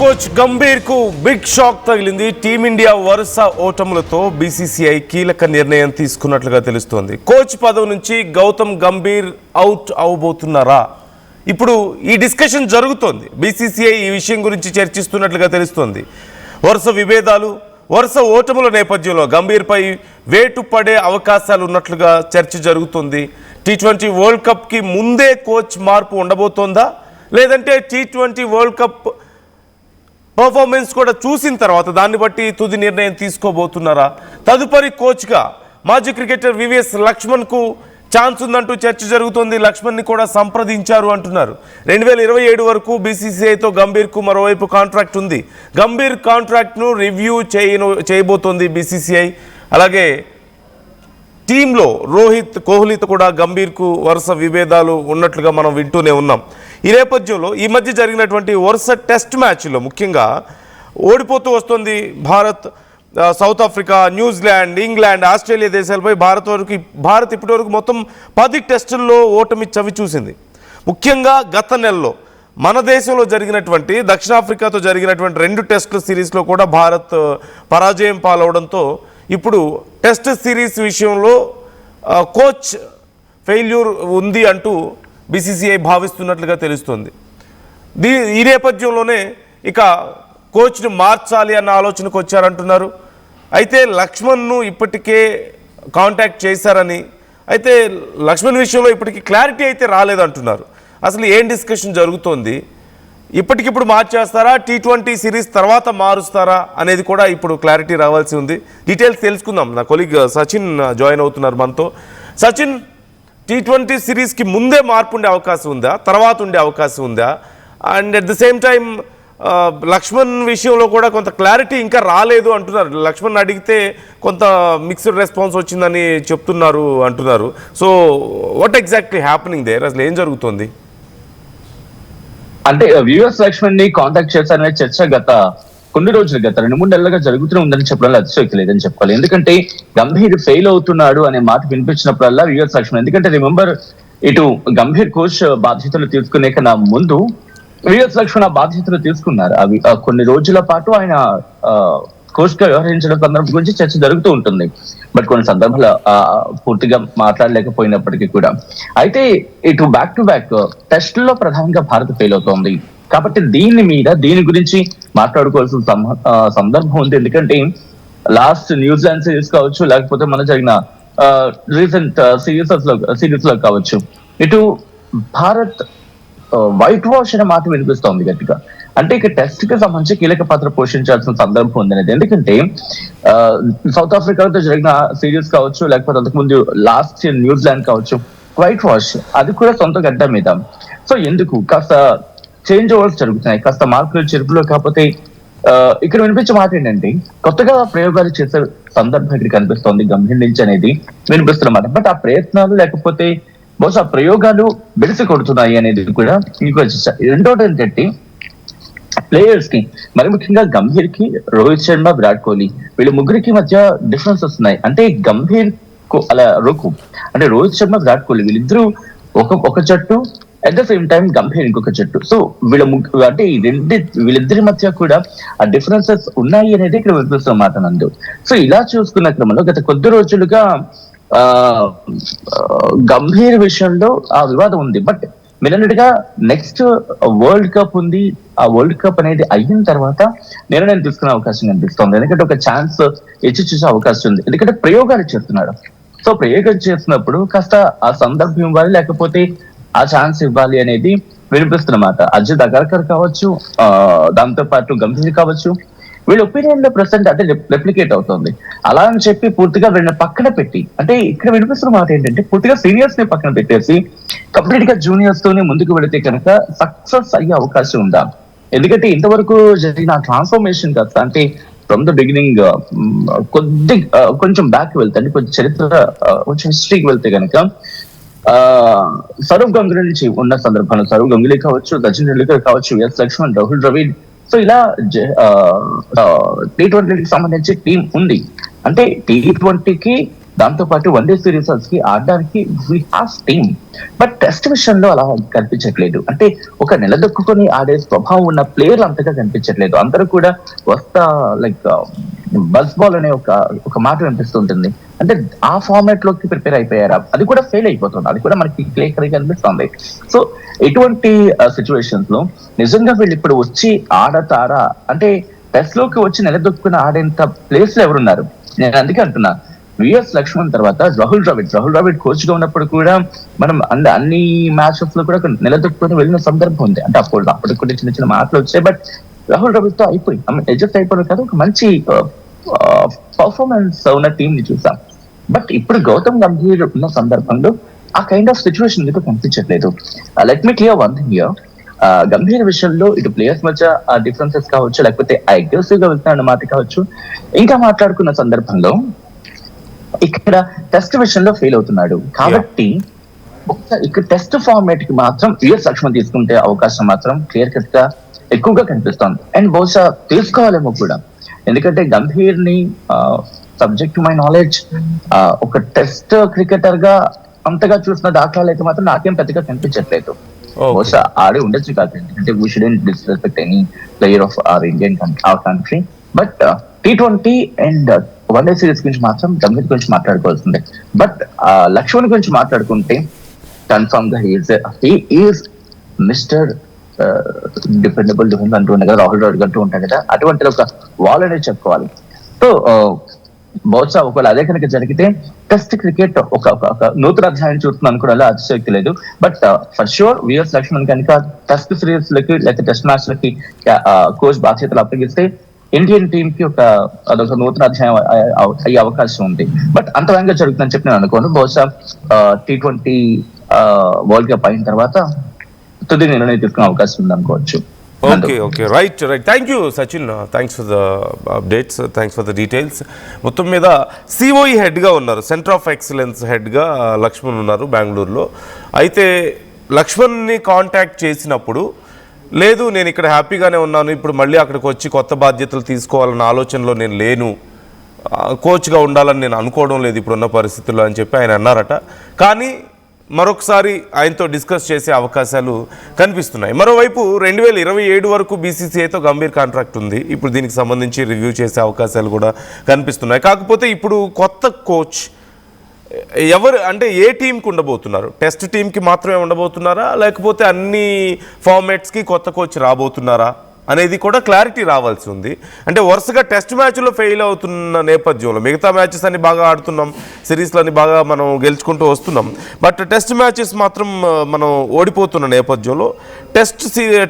Coach Gambhir కు big shock తగిలింది. Team India వరుస ఓటములతో బీసీసీఐ కీలక నిర్ణయం తీసుకున్నట్లుగా తెలుస్తోంది. కోచ్ పదవి నుంచి గౌతమ్ గంభీర్ అవుట్ అవబోతున్నారా? ఇప్పుడు ఈ డిస్కషన్ జరుగుతోంది. బీసీసీఐ ఈ విషయం గురించి చర్చిస్తున్నట్లుగా తెలుస్తోంది. వరుస విభేదాలు, వరుస ఓటముల నేపథ్యంలో గంభీర్పై వేటు పడే అవకాశాలు ఉన్నట్లుగా చర్చ జరుగుతుంది. టీ20 వరల్డ్ కప్కి ముందే కోచ్ మార్పు ఉండబోతోందా, లేదంటే టీ20 వరల్డ్ కప్ పర్ఫార్మెన్స్ కూడా చూసిన తర్వాత దాన్ని బట్టి తుది నిర్ణయం తీసుకోబోతున్నారా? తదుపరి కోచ్గా మాజీ క్రికెటర్ వివిఎస్ లక్ష్మణ్కు ఛాన్స్ ఉందంటూ చర్చ జరుగుతోంది. లక్ష్మణ్ని కూడా సంప్రదించారు అంటున్నారు. 2027 వరకు బీసీసీఐతో గంభీర్కు మరోవైపు కాంట్రాక్ట్ ఉంది. గంభీర్ కాంట్రాక్ట్ను రివ్యూ చేయబోతోంది బీసీసీఐ. అలాగే టీంలో రోహిత్, కోహ్లీతో కూడా గంభీర్కు వరుస విభేదాలు ఉన్నట్లుగా మనం వింటూనే ఉన్నాం. ఈ నేపథ్యంలో ఈ మధ్య జరిగినటువంటి వరుస టెస్ట్ మ్యాచ్లో ముఖ్యంగా ఓడిపోతూ వస్తుంది Bharat. South Africa, New Zealand, England, Australia దేశాలపై భారత్ ఇప్పటివరకు మొత్తం 10 టెస్టుల్లో ఓటమి చవి చూసింది. ముఖ్యంగా గత నెలలో మన దేశంలో జరిగినటువంటి దక్షిణాఫ్రికాతో జరిగినటువంటి 2 టెస్టుల సిరీస్లో కూడా భారత్ పరాజయం పాలవడంతో ఇప్పుడు టెస్ట్ సిరీస్ విషయంలో కోచ్ ఫెయిల్యూర్ ఉంది అంటూ బీసీసీఐ భావిస్తున్నట్లుగా తెలుస్తుంది. ఈ నేపథ్యంలోనే ఇక కోచ్ను మార్చాలి అన్న ఆలోచనకు వచ్చారంటున్నారు. అయితే లక్ష్మణ్ను ఇప్పటికే కాంటాక్ట్ చేశారని, అయితే లక్ష్మణ్ విషయంలో ఇప్పటికీ క్లారిటీ అయితే రాలేదంటున్నారు. అసలు ఏం డిస్కషన్ జరుగుతోంది? ఇప్పటికిప్పుడు మార్చేస్తారా, టీ20 సిరీస్ తర్వాత మారుస్తారా అనేది కూడా ఇప్పుడు క్లారిటీ రావాల్సి ఉంది. డీటెయిల్స్ తెలుసుకుందాం. నా కొలీగ్ సచిన్ జాయిన్ అవుతున్నారు మనతో. సచిన్, టీ20 సిరీస్కి ముందే మార్పు ఉండే అవకాశం ఉందా, తర్వాత ఉండే అవకాశం ఉందా? And at the same time Laxman విషయంలో కూడా కొంత క్లారిటీ ఇంకా రాలేదు అంటున్నారు. లక్ష్మణ్ అడిగితే కొంత మిక్స్డ్ రెస్పాన్స్ వచ్చిందని చెప్తున్నారు అంటున్నారు. So what exactly happening there? అసలు ఏం జరుగుతుంది? అంటే వివిఎస్ లక్ష్మణ్ ని కాంటాక్ట్ చేశారనే చర్చ గత 2-3 నెలలుగా జరుగుతూనే ఉందని చెప్పడంలో అతిశయోక్తి లేదని చెప్పుకోవాలి. ఎందుకంటే గంభీర్ ఫెయిల్ అవుతున్నాడు అనే మాట వినిపించినప్పుడల్లా వివిఎస్ లక్ష్మణ్, ఎందుకంటే రిమెంబర్ ఇటు గంభీర్ కోచ్ బాధ్యతలు తీసుకునే కన్నా ముందు వివిఎస్ లక్ష్మణ్ ఆ బాధ్యతలు తీసుకున్నారు. అవి కొన్ని రోజుల పాటు ఆయన కోచ్ గా వ్యవహరించడం సందర్భం గురించి చర్చ జరుగుతూ ఉంటుంది. బట్ కొన్ని సందర్భాలు పూర్తిగా మాట్లాడలేకపోయినప్పటికీ కూడా, అయితే ఇటు బ్యాక్ టు బ్యాక్ టెస్టుల్లో ప్రధానంగా భారత్ ఫెయిల్ అవుతోంది. కాబట్టి దీని గురించి మాట్లాడుకోవాల్సిన సందర్భం ఉంది. ఎందుకంటే లాస్ట్ న్యూజిలాండ్ సిరీస్ కావచ్చు, లేకపోతే మన జరిగిన రీసెంట్ సిరీస్ లో కావచ్చు, ఇటు భారత్ వైట్ వాష్ అనే మాట వినిపిస్తోంది గట్టిగా. అంటే ఇక టెస్ట్ కి సంబంధించి కీలక పాత్ర పోషించాల్సిన సందర్భం ఉందనేది. ఎందుకంటే సౌత్ ఆఫ్రికాతో జరిగిన సిరీస్ కావచ్చు, లేకపోతే అంతకుముందు లాస్ట్ న్యూజిలాండ్ కావచ్చు, వైట్ వాష్ అది కూడా సొంత గడ్డ మీద. సో ఎందుకు కాస్త చేంజ్ ఓవర్స్ జరుగుతున్నాయి, కాస్త మార్పులు చెరుపులు. కాకపోతే ఇక్కడ వినిపించే మాట ఏంటంటే కొత్తగా ప్రయోగాలు చేసే సందర్భం ఇక్కడ కనిపిస్తోంది గంభీర్ నుంచి అనేది వినిపిస్తున్నమాట. బట్ ఆ ప్రయత్నాలు లేకపోతే బహుశా ప్రయోగాలు బెడిసి కొడుతున్నాయి అనేది కూడా ఇంకో చర్చ. రెండోది ఏంటంటే ప్లేయర్స్ కి, మరి ముఖ్యంగా గంభీర్ కి, రోహిత్ శర్మ, విరాట్ కోహ్లీ వీళ్ళ ముగ్గురికి మధ్య డిఫరెన్స్ వస్తున్నాయి. అంటే గంభీర్ అలా అంటే రోహిత్ శర్మ, విరాట్ కోహ్లీ వీళ్ళిద్దరూ ఒక జట్టు, at the same time Gambhir ఇంకొక జట్టు. సో అంటే వీళ్ళిద్దరి మధ్య కూడా ఆ డిఫరెన్సెస్ ఉన్నాయి అనేది ఇక్కడ వినిపిస్తున్న మాట నందు. సో ఇలా చూసుకున్న క్రమంలో గత కొద్ది రోజులుగా గంభీర్ విషయంలో ఆ వివాదం ఉంది. బట్ మీరన్నట్టుగా నెక్స్ట్ వరల్డ్ కప్ ఉంది. ఆ వరల్డ్ కప్ అనేది అయిన తర్వాత నిర్ణయం తీసుకునే అవకాశం కనిపిస్తోంది. ఎందుకంటే ఒక ఛాన్స్ ఇచ్చి చూసే అవకాశం ఉంది. ఎందుకంటే ప్రయోగాలు చేస్తున్నాడు. సో ప్రయోగాలు చేస్తున్నప్పుడు కాస్త ఆ సందర్భం ఇవ్వాలి, లేకపోతే ఆ ఛాన్స్ ఇవ్వాలి అనేది వినిపిస్తున్నమాట. అజిత్ అగర్కర్ కావచ్చు, దాంతో పాటు గంభీర్ కావచ్చు, వీళ్ళ ఒపీనియన్ లో ప్రెసెంట్ అంటే రెప్లికేట్ అవుతుంది. అలా అని చెప్పి పూర్తిగా వీళ్ళని పక్కన పెట్టి, అంటే ఇక్కడ వినిపిస్తున్న మాట ఏంటంటే పూర్తిగా సీనియర్స్ ని పక్కన పెట్టేసి కంప్లీట్ గా జూనియర్స్ తోనే ముందుకు వెళితే కనుక సక్సెస్ అయ్యే అవకాశం ఉందా? ఎందుకంటే ఇంతవరకు జరిగిన ట్రాన్స్ఫర్మేషన్ కాస్త అంటే ఫ్రమ్ ద బిగినింగ్ కొంచెం బ్యాక్ వెళ్తే, అంటే కొంచెం చరిత్ర, కొంచెం హిస్టరీకి వెళ్తే కనుక సౌరవ్ గంగూలీ నుంచి ఉన్న సందర్భంలో సౌరవ్ గంగూలీ కావచ్చు, సచిన్ టెండూల్కర్ కావచ్చు, ఎస్ లక్ష్మణ్, రాహుల్ ద్రవిడ్, సో ఇలా టీ20కి సంబంధించి టీం ఉంది. అంటే టీ20కి దాంతో పాటు వన్డే సిరీస్ కి ఆడడానికి we have team. But test విషయంలో అలా కనిపించట్లేదు. అంటే ఒక నిలదొక్కుని ఆడే స్వభావం ఉన్న ప్లేయర్లు అంతగా కనిపించట్లేదు. అందరూ కూడా వస్తా లైక్ బస్ బాల్ అనే ఒక మాట వినిపిస్తుంటుంది. అంటే ఆ ఫార్మాట్ లోకి ప్రిపేర్ అయిపోయారా, అది కూడా ఫెయిల్ అయిపోతుంది. అది కూడా మనకి క్లియర్ కనిపిస్తుంది. సో ఎటువంటి సిచ్యువేషన్స్ లో నిజంగా వీళ్ళు ఇప్పుడు వచ్చి ఆడతారా అంటే టెస్ట్ లోకి వచ్చి నిలదొక్కుని ఆడేంత ప్లేస్ లో ఎవరున్నారు? నేను అందుకే అంటున్నా, విఎస్ లక్ష్మణ్ తర్వాత రాహుల్ ద్రావిడ్ కోచ్ గా ఉన్నప్పుడు కూడా మనం అన్ని మ్యాచెస్ లో కూడా నిలదొక్కుని వెళ్ళిన సందర్భం ఉంది. అంటే అప్పటికి కూడా చిన్న చిన్న మాటలు వచ్చాయి. బట్ రాహుల్ ద్రావిడ్ తో అయిపోయి అడ్జస్ట్ అయిపోవడం కాదు, ఒక మంచి పర్ఫార్మెన్స్ ఉన్న టీం ని చూసాం. బట్ ఇప్పుడు గౌతమ్ గంభీర్ ఉన్న సందర్భంలో ఆ కైండ్ ఆఫ్ సిచ్యువేషన్ మీకు కనిపించట్లేదు. Let me clear one thing here. Gambhir విషయంలో ఇటు ప్లేయర్స్ మధ్య ఆ డిఫరెన్సెస్ కావచ్చు, లేకపోతే అగ్రెసివ్ గా వెళ్తున్న మాట కావచ్చు, ఇంకా మాట్లాడుకున్న సందర్భంలో ఇక్కడ టెస్ట్ విషయంలో ఫెయిల్ అవుతున్నాడు. కాబట్టి ఇక్కడ టెస్ట్ ఫార్మాట్ కి మాత్రం విఎస్ లక్ష్మణ్ తీసుకుంటే అవకాశం మాత్రం క్లియర్ కట్ గా ఎక్కువగా కనిపిస్తోంది. అండ్ బహుశా తీసుకోవాలేమో కూడా, ఎందుకంటే గంభీర్ ని సబ్జెక్ట్ టు మై నాలెడ్జ్ ఒక టెస్ట్ క్రికెటర్ గా అంతగా చూసిన దాఖలాలు అయితే మాత్రం నాకేం పెద్దగా కనిపించట్లేదు. బహుశా ఆడే ఉండొచ్చు కాదు, ఎందుకంటే we shouldn't disrespect any player of our country. But T20 and one day series గురించి మాత్రం గంభీర్ గురించి మాట్లాడుకోవాల్సిందే. బట్ లక్ష్మణ్ గురించి మాట్లాడుకుంటే కన్ఫర్మ్ గా హీ ఈజ్ మిస్టర్ డిపెండబుల్ అంటూ ఉంటాడు కదా, రాహుల్ ద్రావిడ్ అంటూ ఉంటాడు కదా, అటువంటి ఒక వాల్ అనేది చెప్పుకోవాలి. సో బహుశా ఒకవేళ అదే కనుక జరిగితే టెస్ట్ క్రికెట్ ఒక నూతన అధ్యాయం చూస్తున్నాను అనుకోవడంలో అతిశయోక్తి లేదు. But for sure VS Laxman కనుక టెస్ట్ సిరీస్ లకి లేకపోతే టెస్ట్ మ్యాచ్ లకి కోచ్ బాధ్యతలు అప్పగిస్తే ఇండియన్ టీమ్ కి అదొక నూతన అధ్యాయం అయ్యే అవకాశం ఉంది. బట్ అంత వేగంగా జరుగుతుందని చెప్పి నేను అనుకోను. బహుశా T20 వరల్డ్ కప్ అయిన తర్వాత తుది నిర్ణయం తీసుకునే అవకాశం ఉంది అనుకోవచ్చు. Okay right. Thank you Sachin, thanks for the updates, thanks for the details. మొత్తం మీద సిఓఈ హెడ్గా ఉన్నారు, సెంటర్ ఆఫ్ ఎక్సలెన్స్ హెడ్గా లక్ష్మణ్ ఉన్నారు బెంగళూరులో. అయితే లక్ష్మణ్ని కాంటాక్ట్ చేసినప్పుడు లేదు నేను ఇక్కడ హ్యాపీగానే ఉన్నాను, ఇప్పుడు మళ్ళీ అక్కడికి వచ్చి కొత్త బాధ్యతలు తీసుకోవాలన్న ఆలోచనలో నేను లేను, కోచ్గా ఉండాలని నేను అనుకోవడం లేదు ఇప్పుడున్న పరిస్థితుల్లో అని చెప్పి ఆయన అన్నారట. కానీ మరొకసారి ఆయనతో డిస్కస్ చేసే అవకాశాలు కనిపిస్తున్నాయి. మరోవైపు 2027 వరకు బీసీసీఐతో గంభీర్ కాంట్రాక్ట్ ఉంది. ఇప్పుడు దీనికి సంబంధించి రివ్యూ చేసే అవకాశాలు కూడా కనిపిస్తున్నాయి. కాకపోతే ఇప్పుడు కొత్త కోచ్ ఎవరు అంటే ఏ టీంకి ఉండబోతున్నారు? టెస్ట్ టీంకి మాత్రమే ఉండబోతున్నారా, లేకపోతే అన్ని ఫార్మాట్స్కి కొత్త కోచ్ రాబోతున్నారా అనేది కూడా క్లారిటీ రావాల్సి ఉంది. అంటే వరుసగా టెస్ట్ మ్యాచ్లో ఫెయిల్ అవుతున్న నేపథ్యంలో మిగతా మ్యాచెస్ అన్ని బాగా ఆడుతున్నాం, సిరీస్లని బాగా మనం గెలుచుకుంటూ వస్తున్నాం, బట్ టెస్ట్ మ్యాచెస్ మాత్రం మనం ఓడిపోతున్న నేపథ్యంలో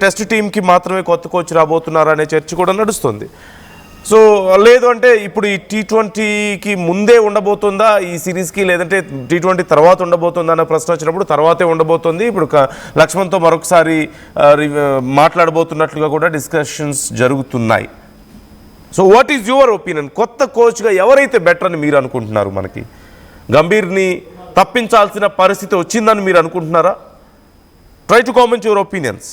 టెస్ట్ టీంకి మాత్రమే కొత్త కోచ్ రాబోతున్నారా అనే చర్చ కూడా నడుస్తుంది. సో లేదు అంటే ఇప్పుడు ఈ T20కి ముందే ఉండబోతుందా ఈ సిరీస్కి, లేదంటే T20 తర్వాత ఉండబోతుందా అనే ప్రశ్న వచ్చినప్పుడు తర్వాతే ఉండబోతుంది. ఇప్పుడు లక్ష్మణ్తో మరొకసారి మాట్లాడబోతున్నట్లుగా కూడా డిస్కషన్స్ జరుగుతున్నాయి. So what is your opinion? కొత్త కోచ్గా ఎవరైతే బెటర్ అని మీరు అనుకుంటున్నారు? మనకి గంభీర్ని తప్పించాల్సిన పరిస్థితి వచ్చిందని మీరు అనుకుంటున్నారా? Try to comment your opinions.